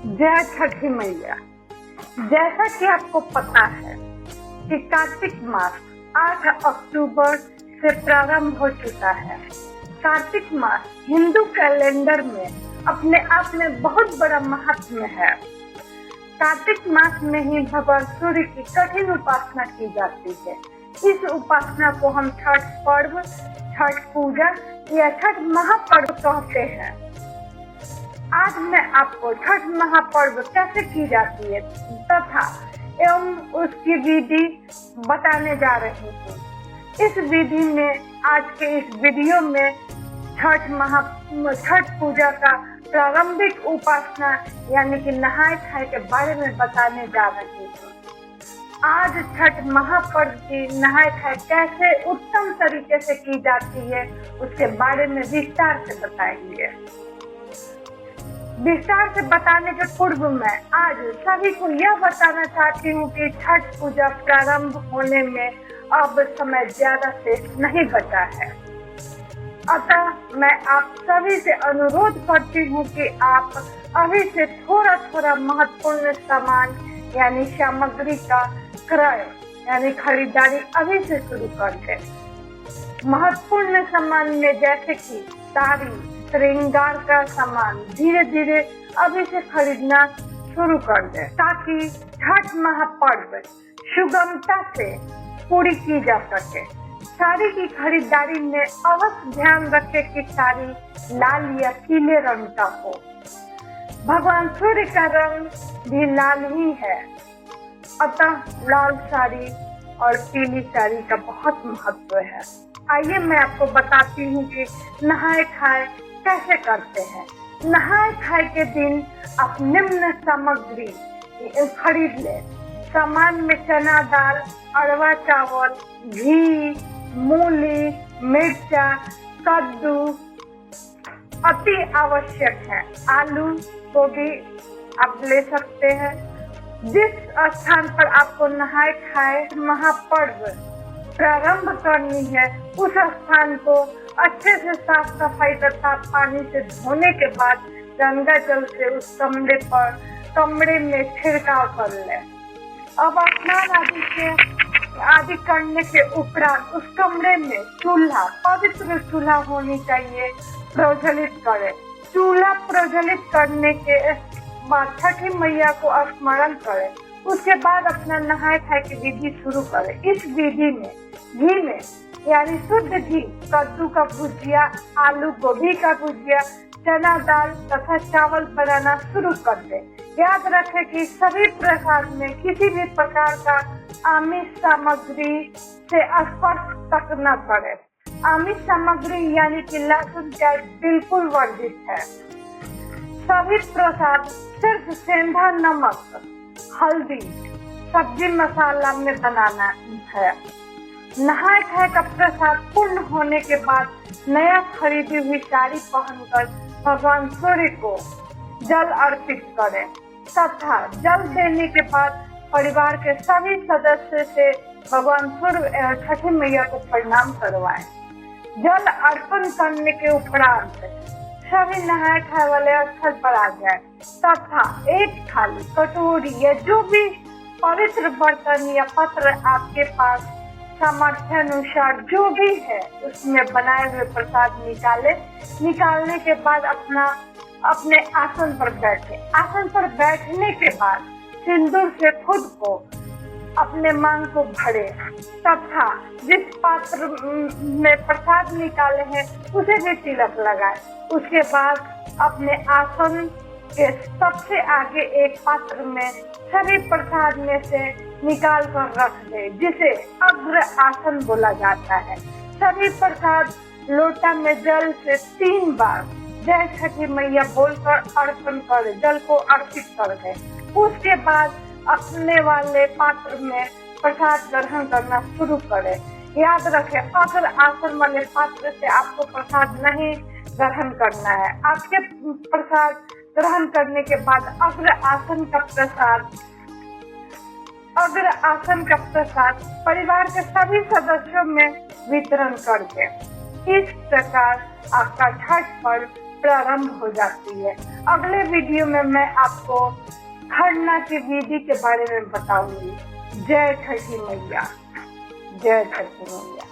जय छठी मैया। जैसा कि आपको पता है कि कार्तिक मास 8 अक्टूबर से प्रारंभ हो चुका है। कार्तिक मास हिंदू कैलेंडर में अपने आप में बहुत बड़ा महत्व है। कार्तिक मास में ही भगवान सूर्य की कठिन उपासना की जाती है। इस उपासना को हम छठ पर्व, छठ पूजा या छठ महापर्व कहते हैं। आज मैं आपको छठ महापर्व कैसे की जाती है तथा एवं उसकी विधि बताने जा रही हूँ। इस विधि में आज के इस वीडियो में छठ पूजा का प्रारंभिक उपासना यानी कि नहाए खाए के बारे में बताने जा रही हूँ। आज छठ महापर्व की नहाए खाए कैसे उत्तम तरीके से की जाती है उसके बारे में विस्तार से बताएंगे। विस्तार से बताने के पूर्व में आज सभी को यह बताना चाहती हूँ कि छठ पूजा प्रारंभ होने में अब समय ज्यादा से नहीं बचा है। अतः मैं आप सभी से अनुरोध करती हूँ कि आप अभी से थोड़ा थोड़ा महत्वपूर्ण सामान यानी सामग्री का क्रय यानी खरीदारी अभी से शुरू कर दें। महत्वपूर्ण सामान में जैसे कि साड़ी, श्रृंगार का सामान धीरे धीरे अभी से खरीदना शुरू कर दें ताकि छठ महापर्व सुगमता से पूरी की जा सके। साड़ी की खरीदारी में अवश्य ध्यान रखें कि साड़ी लाल या पीले रंग का हो। भगवान सूर्य का रंग भी लाल ही है, अतः लाल साड़ी और पीली साड़ी का बहुत महत्व है। आइए मैं आपको बताती हूँ कि नहाए खाए कैसे करते हैं। नहाए खाए के दिन आप निम्न सामग्री खरीद ले। सामान में चना दाल, अरवा चावल, घी, मूली, मिर्चा, कद्दू अति आवश्यक है। आलू, गोभी आप ले सकते हैं। जिस स्थान पर आपको नहाए खाए महापर्व प्रारंभ करनी है उस स्थान को अच्छे से साफ सफाई तथा पानी से धोने के बाद गंगा जल से उस कमरे में छिड़काव कर ले। अब स्नान आदि करने के उपरांत उस कमरे में चूल्हा, पवित्र चूल्हा होनी चाहिए, प्रज्वलित करें। चूल्हा प्रज्वलित करने के बाद छठी मैया को स्मरण करें। उसके बाद अपना नहाए खाए की विधि शुरू करें। इस विधि में घी में यानी शुद्ध घी, कद्दू का भुजिया, आलू गोभी का भुजिया, चना दाल तथा चावल बनाना शुरू कर दे। याद रखें कि सभी प्रसाद में किसी भी प्रकार का आमिष सामग्री से स्पर्श तक न करें। आमिष सामग्री यानी कि लहसुन प्याज बिल्कुल वर्जित है। सभी प्रसाद सिर्फ सेंधा नमक, हल्दी, सब्जी मसाला में बनाना है। नहाए खाए का प्रसाद पूर्ण होने के बाद नया खरीदी हुई साड़ी पहनकर भगवान सूर्य को जल अर्पित करें तथा जल देने के बाद परिवार के सभी सदस्य से भगवान सूर्य छठी मैया को प्रणाम करवाएं। जल अर्पण करने के उपरांत सभी नहाए खाए वाले स्थल पर आ जाए तथा एक थाली, कटोरी या जो भी पवित्र बर्तन या पत्र आपके पास सामर्थ्य अनुसार जो भी है उसमें बनाए हुए प्रसाद निकालने के बाद अपने आसन पर बैठे। आसन पर बैठने के बाद सिंदूर से खुद को अपने मांग को भरे तथा जिस पात्र में प्रसाद निकाले हैं उसे भी तिलक लगाए। उसके बाद अपने आसन के सबसे आगे एक पात्र में सभी प्रसाद में से निकाल कर रख दे, जिसे अग्र आसन बोला जाता है। सभी प्रसाद लोटा में जल से 3 बार जय छठी मैया बोलकर अर्पण कर जल को अर्पित कर दे। उसके बाद अपने वाले पात्र में प्रसाद ग्रहण करना शुरू करें। याद रखें, अग्र आसन वाले पात्र से आपको प्रसाद नहीं ग्रहण करना है। आपके प्रसाद ग्रहण करने के बाद अग्र आसन का प्रसाद परिवार के सभी सदस्यों में वितरण कर दें। इस प्रकार आपका छठ पर्व प्रारंभ हो जाती है। अगले वीडियो में मैं आपको खरना की विधि के बारे में बताऊंगी। जय छठी मैया, जय छठी मैया।